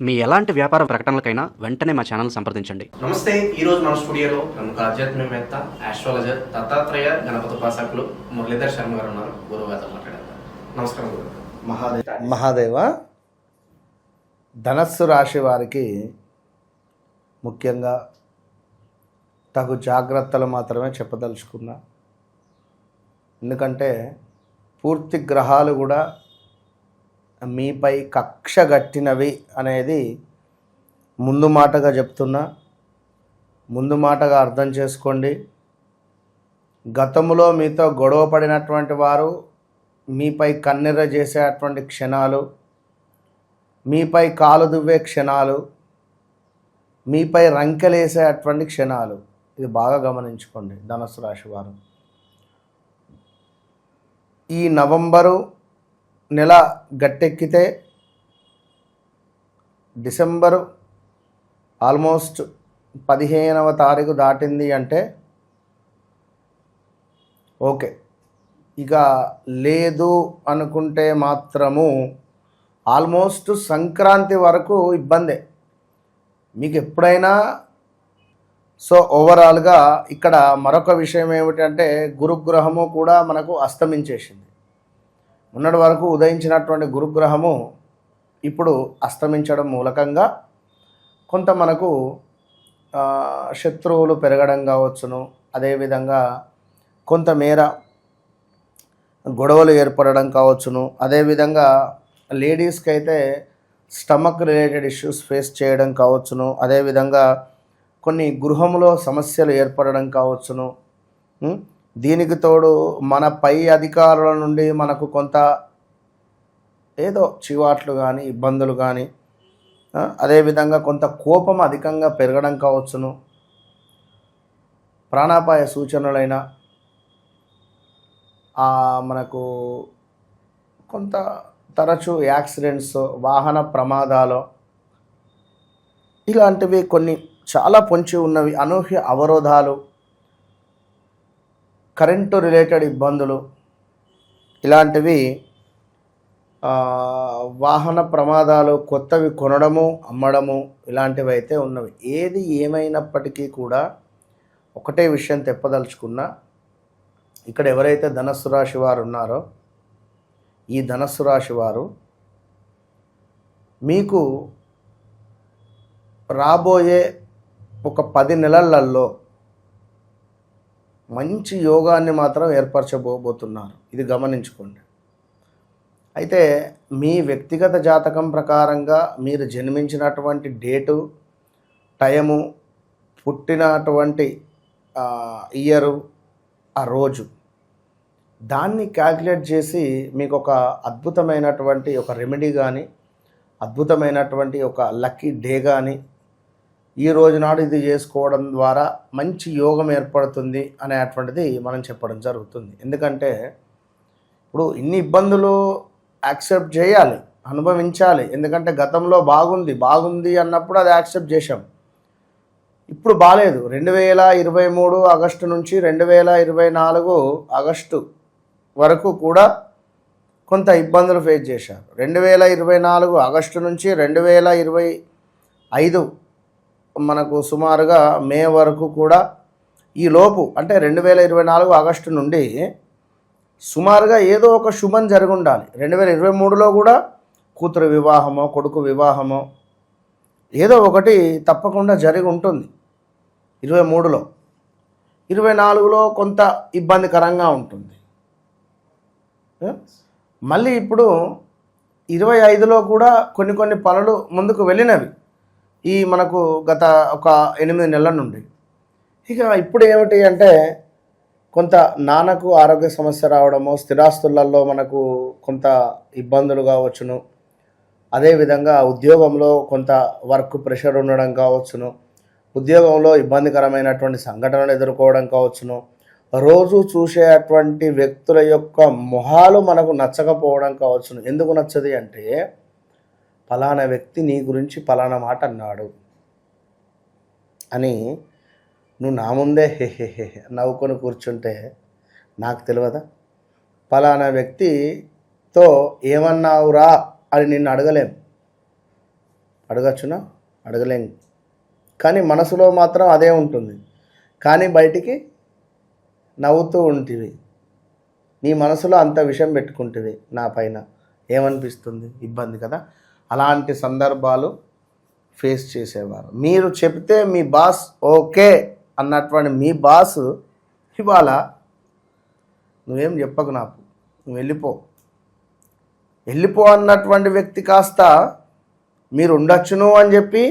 మీ ఎలాంటి వ్యాపార ప్రకటనలకైనా వెంటనే మా ఛానల్ సంప్రదించండి. నమస్తే. ఈరోజు మన స్టూడియోలో ప్రముఖ ఆధ్యాత్మికవేత్త, ఆస్ట్రాలజర్, దత్తాత్రేయ గణపతి ఉపాసకులు మురళీధర్ శర్మ గారు ఉన్నారు. గురువు గారితో మాట్లాడతారు. నమస్కారం గురువు. మహాదేవ. ధనస్సు రాశి వారికి ముఖ్యంగా తగు జాగ్రత్తలు మాత్రమే చెప్పదలుచుకున్నా. ఎందుకంటే పూర్తి గ్రహాలు కూడా మీపై కక్ష గట్టినవి అనేది ముందు మాటగా చెప్తున్నా. ముందు మాటగా అర్థం చేసుకోండి. గతంలో మీతో గొడవ పడినటువంటి వారు మీపై కన్నెర్ర చేసేటువంటి క్షణాలు, మీపై కాలు దువ్వే క్షణాలు, మీపై రంకెలేసేటువంటి క్షణాలు, ఇది బాగా గమనించుకోండి ధనుస్సు రాశి వారు. ఈ నవంబరు నెల గట్టెక్కితే డిసెంబరు ఆల్మోస్ట్ 15వ తారీఖు దాటింది అంటే ఓకే. ఇక లేదు అనుకుంటే మాత్రము ఆల్మోస్ట్ సంక్రాంతి వరకు ఇబ్బందే మీకు ఎప్పుడైనా. సో ఓవరాల్గా ఇక్కడ మరొక విషయం ఏమిటంటే గురుగ్రహము కూడా మనకు అస్తమించేసింది. మొన్నటి వరకు ఉదయించినటువంటి గురుగ్రహము ఇప్పుడు అస్తమించడం మూలకంగా కొంత మనకు శత్రువులు పెరగడం కావచ్చును, అదేవిధంగా కొంతమేర గొడవలు ఏర్పడడం కావచ్చును, అదేవిధంగా లేడీస్కి అయితే స్టమక్ రిలేటెడ్ ఇష్యూస్ ఫేస్ చేయడం కావచ్చును, అదేవిధంగా కొన్ని గృహంలో సమస్యలు ఏర్పడడం కావచ్చును. దీనికి తోడు మన పై అధికారుల నుండి మనకు కొంత ఏదో చివాట్లు కానీ ఇబ్బందులు కానీ, అదేవిధంగా కొంత కోపం అధికంగా పెరగడం కావచ్చును. ప్రాణాపాయ సూచనలైన మనకు కొంత తరచూ యాక్సిడెంట్స్, వాహన ప్రమాదాలు, ఇలాంటివి కొన్ని చాలా పొంచి ఉన్నవి. అనూహ్య అవరోధాలు, కరెంటు రిలేటెడ్ ఇబ్బందులు, ఇలాంటివి, వాహన ప్రమాదాలు, కొత్తవి కొనడము అమ్మడము, ఇలాంటివి అయితే ఉన్నవి. ఏది ఏమైనప్పటికీ కూడా ఒకటే విషయం తెప్పదలుచుకున్నా, ఇక్కడ ఎవరైతే ధనస్సు రాశి వారు ఉన్నారో ఈ ధనస్సు రాశి వారు మీకు రాబోయే ఒక 10 నెలలలో మంచి యోగాన్ని మాత్రం ఏర్పరచబోతున్నారు. ఇది గమనించుకోండి. అయితే మీ వ్యక్తిగత జాతకం ప్రకారంగా మీరు జన్మించినటువంటి డేటు, టైము, పుట్టినటువంటి ఇయరు, ఆ రోజు, దాన్ని క్యాల్కులేట్ చేసి మీకు ఒక అద్భుతమైనటువంటి ఒక రెమెడీ కానీ, అద్భుతమైనటువంటి ఒక లక్కీ డే కానీ, ఈ రోజు నాడు ఇది చేసుకోవడం ద్వారా మంచి యోగం ఏర్పడుతుంది అనేటువంటిది మనం చెప్పడం జరుగుతుంది. ఎందుకంటే ఇప్పుడు ఇన్ని ఇబ్బందులు యాక్సెప్ట్ చేయాలి, అనుభవించాలి. ఎందుకంటే గతంలో బాగుంది అన్నప్పుడు అది యాక్సెప్ట్ చేశాం. ఇప్పుడు బాలేదు. 2023 ఆగస్టు నుంచి 2024 ఆగస్టు వరకు కూడా కొంత ఇబ్బందులు ఫేస్ చేశారు. 2024 ఆగస్టు నుంచి 2025 మనకు సుమారుగా మే వరకు కూడా ఈ లోపు, అంటే 2024 ఆగస్టు నుండి సుమారుగా ఏదో ఒక శుభం జరిగి ఉండాలి. 2023లో కూడా కూతురు వివాహమో కొడుకు వివాహమో ఏదో ఒకటి తప్పకుండా జరిగి ఉంటుంది. 23లో, 24లో కొంత ఇబ్బందికరంగా ఉంటుంది. మళ్ళీ ఇప్పుడు 25లో కూడా కొన్ని పనులు ముందుకు వెళ్ళినవి ఈ మనకు గత ఒక 8 నెలల నుండి. ఇక ఇప్పుడు ఏమిటి అంటే కొంత నాన్నకు ఆరోగ్య సమస్య రావడము, స్థిరాస్తులలో మనకు కొంత ఇబ్బందులు కావచ్చును, అదేవిధంగా ఉద్యోగంలో కొంత వర్క్ ప్రెషర్ ఉండడం కావచ్చును, ఉద్యోగంలో ఇబ్బందికరమైనటువంటి సంఘటనలు ఎదుర్కోవడం కావచ్చును, రోజు చూసేటువంటి వ్యక్తుల యొక్క మొహాలు మనకు నచ్చకపోవడం కావచ్చును. ఎందుకు నచ్చది అంటే ఫలానా వ్యక్తి నీ గురించి ఫలానా మాట అన్నాడు అని నువ్వు నా ముందే హే నవ్వుకొని కూర్చుంటే నాకు తెలియదా? ఫలానా వ్యక్తితో ఏమన్నావురా అని నిన్ను అడగలేం. అడగచ్చునా? అడగలేం. కానీ మనసులో మాత్రం అదే ఉంటుంది. కానీ బయటికి నవ్వుతూ ఉంటివి. నీ మనసులో అంత విషయం పెట్టుకుంటుంది నా పైన, ఏమనిపిస్తుంది? ఇబ్బంది కదా. అలాంటి సందర్భాలు ఫేస్ చేసేవారు. మీరు చెప్తే మీ బాస్ ఓకే అన్నటువంటి మీ బాస్ ఇవాళ నువ్వేం చెప్పకు, నాకు నువ్వు వెళ్ళిపో అన్నటువంటి వ్యక్తి కాస్త మీరు ఉండొచ్చును అని చెప్పి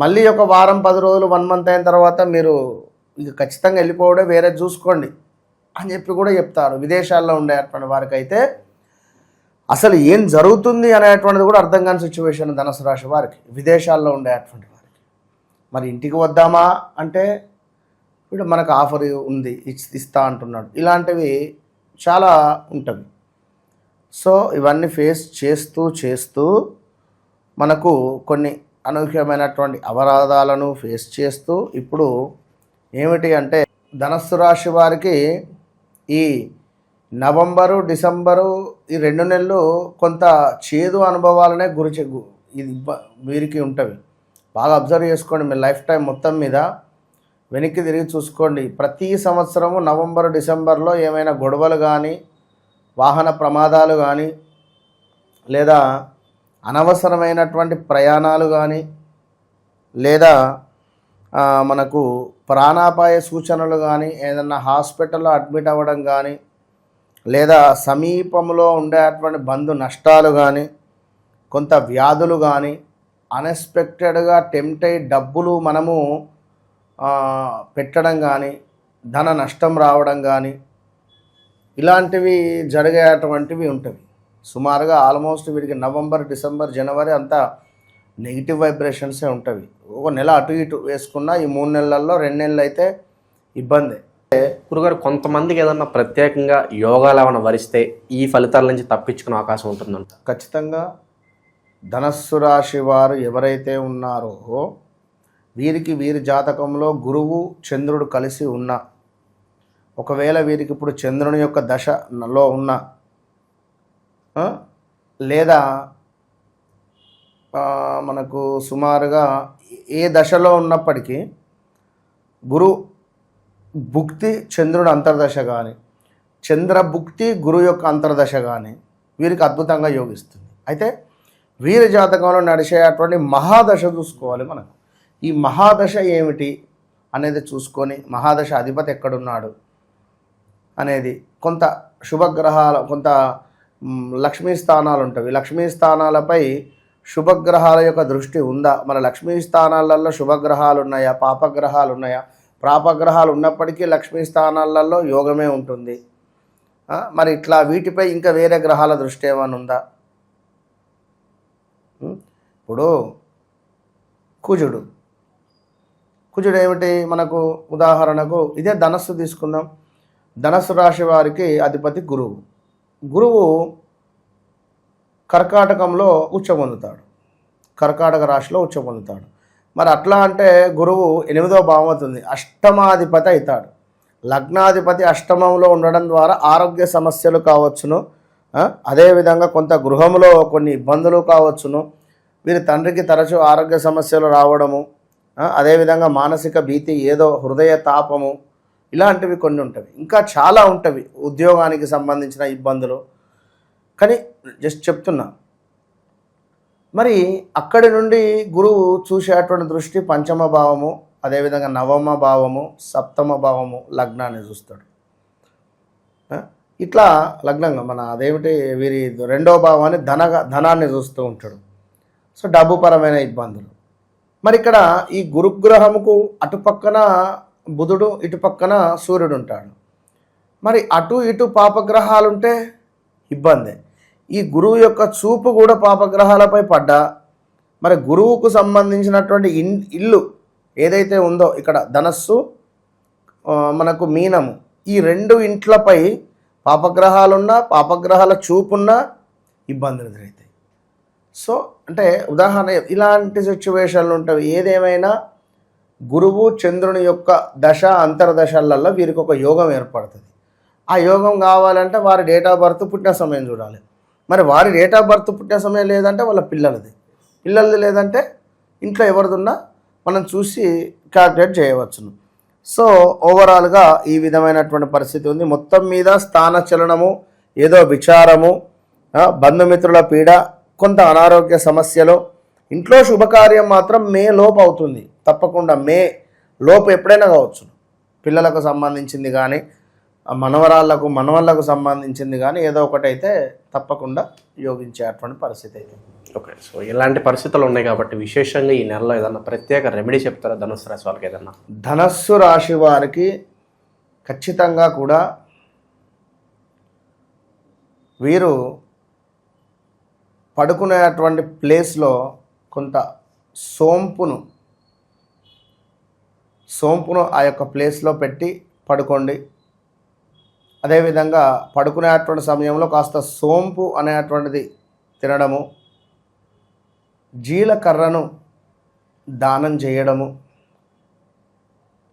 మళ్ళీ ఒక వారం 10 రోజులు 1 మంత్ అయిన తర్వాత మీరు ఇక ఖచ్చితంగా వెళ్ళిపోవడే, వేరే చూసుకోండి అని చెప్పి కూడా చెప్తారు. విదేశాల్లో ఉండేటువంటి వారికి అయితే అసలు ఏం జరుగుతుంది అనేటువంటిది కూడా అర్థం కాని సిచ్యువేషన్ ధనుసు రాశి వారికి, విదేశాల్లో ఉండేటువంటి వారికి. మరి ఇంటికి వద్దామా అంటే వీడు మనకు ఆఫర్ ఉంది ఇస్తా అంటున్నాడు. ఇలాంటివి చాలా ఉంటుంది. సో ఇవన్నీ ఫేస్ చేస్తూ మనకు కొన్ని అనూహ్యమైనటువంటి అవరోధాలను ఫేస్ చేస్తూ ఇప్పుడు ఏమిటి అంటే ధనుస్సు రాశి వారికి ఈ నవంబరు డిసెంబరు ఈ 2 నెలలు కొంత చేదు అనుభవాలనే ఇది వీరికి ఉంటవి. బాగా అబ్జర్వ్ చేసుకోండి. మీ లైఫ్ టైం మొత్తం మీద వెనక్కి తిరిగి చూసుకోండి. ప్రతి సంవత్సరము నవంబరు డిసెంబర్లో ఏమైనా గొడవలు కానీ, వాహన ప్రమాదాలు కానీ, లేదా అనవసరమైనటువంటి ప్రయాణాలు కానీ, లేదా మనకు ప్రాణాపాయ సూచనలు కానీ, ఏదన్నా హాస్పిటల్లో అడ్మిట్ అవ్వడం కానీ, లేదా సమీపంలో ఉండేటువంటి బంధు నష్టాలు కానీ, కొంత వ్యాధులు కానీ, అన్ఎక్స్పెక్టెడ్గా టెంప్ట్ అయ్యి డబ్బులు మనము పెట్టడం కానీ, ధన నష్టం రావడం కానీ, ఇలాంటివి జరిగేటువంటివి ఉంటుంది. సుమారుగా ఆల్మోస్ట్ వీడికి నవంబర్ డిసెంబర్ జనవరి అంతా నెగిటివ్ వైబ్రేషన్సే ఉంటుంది. ఒక నెల అటు ఇటు వేసుకున్నా ఈ 3 నెలల్లో 2 నెలలు అయితే ఇబ్బంది. గురుగారు, కొంతమందికి ఏదన్నా ప్రత్యేకంగా యోగాలు ఏమైనా వరిస్తే ఈ ఫలితాల నుంచి తప్పించుకునే అవకాశం ఉంటుందంట. ఖచ్చితంగా ధనస్సు రాశి వారు ఎవరైతే ఉన్నారో వీరి జాతకంలో గురువు చంద్రుడు కలిసి ఉన్నా, ఒకవేళ వీరికి ఇప్పుడు చంద్రుని యొక్క దశలో ఉన్న, లేదా మనకు సుమారుగా ఏ దశలో ఉన్నప్పటికీ గురు భుక్తి చంద్రుడు అంతర్దశ కానీ, చంద్రభుక్తి గురు యొక్క అంతర్దశ కానీ వీరికి అద్భుతంగా యోగిస్తుంది. అయితే వీరి జాతకంలో నడిచేటువంటి మహాదశ చూసుకోవాలి. మనకు ఈ మహాదశ ఏమిటి అనేది చూసుకొని, మహాదశ అధిపతి ఎక్కడున్నాడు అనేది, కొంత శుభగ్రహాల, కొంత లక్ష్మీ స్థానాలు ఉంటాయి. లక్ష్మీ స్థానాలపై శుభగ్రహాల యొక్క దృష్టి ఉందా? మన లక్ష్మీ స్థానాలలో శుభగ్రహాలు ఉన్నాయా, పాపగ్రహాలు ఉన్నాయా? పాపగ్రహాలు ఉన్నప్పటికీ లక్ష్మీ స్థానాలలో యోగమే ఉంటుంది. మరి ఇట్లా వీటిపై ఇంకా వేరే గ్రహాల దృష్టి ఏమైనా ఉందా? ఇప్పుడు కుజుడు ఏమిటి మనకు? ఉదాహరణకు ఇదే ధనస్సు తీసుకుందాం. ధనస్సు రాశి వారికి అధిపతి గురువు కర్కాటకంలో ఉచ్చ పొందుతాడు, కర్కాటక రాశిలో ఉచ్చ పొందుతాడు. మరి అట్లా అంటే గురువు 8వ భావం అవుతుంది, అష్టమాధిపతి అవుతాడు. లగ్నాధిపతి అష్టమంలో ఉండడం ద్వారా ఆరోగ్య సమస్యలు కావచ్చును, అదేవిధంగా కొంత గృహంలో కొన్ని ఇబ్బందులు కావచ్చును, వీరి తండ్రికి తరచూ ఆరోగ్య సమస్యలు రావడము, అదేవిధంగా మానసిక భీతి, ఏదో హృదయ తాపము, ఇలాంటివి కొన్ని ఉంటవి. ఇంకా చాలా ఉంటవి, ఉద్యోగానికి సంబంధించిన ఇబ్బందులు. కానీ జస్ట్ చెప్తున్నా. మరి అక్కడి నుండి గురువు చూసేటువంటి దృష్టి పంచమ భావము, అదేవిధంగా నవమ భావము, సప్తమ భావము, లగ్నాన్ని చూస్తాడు. ఇట్లా లగ్నంగా మన అదేమిటి వీరి 2వ భావాన్ని ధనాన్ని చూస్తూ ఉంటాడు. సో డబ్బుపరమైన ఇబ్బందులు. మరి ఇక్కడ ఈ గురుగ్రహముకు అటుపక్కన బుధుడు, ఇటు పక్కన సూర్యుడు ఉంటాడు. మరి అటు ఇటు పాపగ్రహాలుంటే ఇబ్బందే. ఈ గురువు యొక్క చూపు కూడా పాపగ్రహాలపై పడ్డా, మరి గురువుకు సంబంధించినటువంటి ఇల్లు ఏదైతే ఉందో ఇక్కడ ధనస్సు, మనకు మీనము, ఈ 2 ఇంట్లపై పాపగ్రహాలున్నా, పాపగ్రహాల చూపున్నా ఇబ్బందులు ఎదురవుతాయి. సో అంటే ఉదాహరణ ఇలాంటి సిచ్యువేషన్లు ఉంటాయి. ఏదేమైనా గురువు చంద్రుని యొక్క దశ అంతర్దశలలో వీరికి ఒక యోగం ఏర్పడుతుంది. ఆ యోగం కావాలంటే వారి డేట్ ఆఫ్ బర్త్ పుట్టిన సమయం చూడాలి. మరి వారి డేట్ ఆఫ్ బర్త్ పుట్టిన సమయం లేదంటే వాళ్ళ పిల్లలది. పిల్లలది లేదంటే ఇంట్లో ఎవరిదున్నా మనం చూసి క్యాల్కులేట్ చేయవచ్చును. సో ఓవరాల్గా ఈ విధమైనటువంటి పరిస్థితి ఉంది. మొత్తం మీద స్థాన చలనము, ఏదో విచారము, బంధుమిత్రుల పీడ, కొంత అనారోగ్య సమస్యలు, ఇంట్లో శుభకార్యం మాత్రం మే లోపు అవుతుంది. తప్పకుండా మే లోపు ఎప్పుడైనా కావచ్చు. పిల్లలకు సంబంధించింది కానీ మనవళ్ళకు సంబంధించింది కానీ ఏదో ఒకటి అయితే తప్పకుండా యోగించేటువంటి పరిస్థితి అయితే. ఓకే, సో ఇలాంటి పరిస్థితులు ఉన్నాయి కాబట్టి విశేషంగా ఈ నెలలో ఏదన్నా ప్రత్యేక రెమెడీ చెప్తారా ధనుసు రాశి వాళ్ళకి ఏదన్నా? ధనస్సు రాశి వారికి ఖచ్చితంగా కూడా వీరు పడుకునేటువంటి ప్లేస్లో కొంత సోంపును ఆ యొక్క ప్లేస్లో పెట్టి పడుకోండి. అదేవిధంగా పడుకునేటువంటి సమయంలో కాస్త సోంపు అనేటువంటిది తినడము, జీలకర్రను దానం చేయడము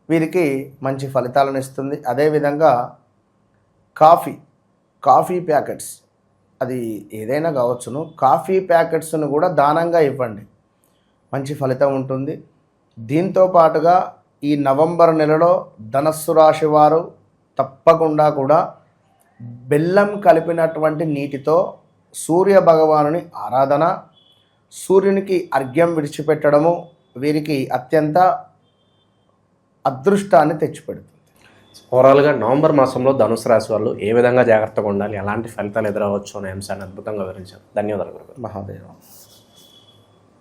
వీరికి మంచి ఫలితాలను ఇస్తుంది. అదేవిధంగా కాఫీ ప్యాకెట్స్, అది ఏదైనా కావచ్చును, కాఫీ ప్యాకెట్స్ను కూడా దానంగా ఇవ్వండి, మంచి ఫలితం ఉంటుంది. దీంతో పాటుగా ఈ నవంబర్ నెలలో ధనస్సు రాశి వారు తప్పకుండా కూడా బెల్లం కలిపినటువంటి నీటితో సూర్య భగవానుని ఆరాధన, సూర్యునికి అర్ఘ్యం విడిచిపెట్టడము వీరికి అత్యంత అదృష్టాన్ని తెచ్చిపెడుతుంది. ఓవరాల్గా నవంబర్ మాసంలో ధనుసు రాశి వాళ్ళు ఏ విధంగా జాగ్రత్తగా ఉండాలి, ఎలాంటి ఫలితాలు ఎదురవచ్చు అనే అంశాన్ని అద్భుతంగా వివరించారు. ధన్యవాదాలు. మహాదేవ.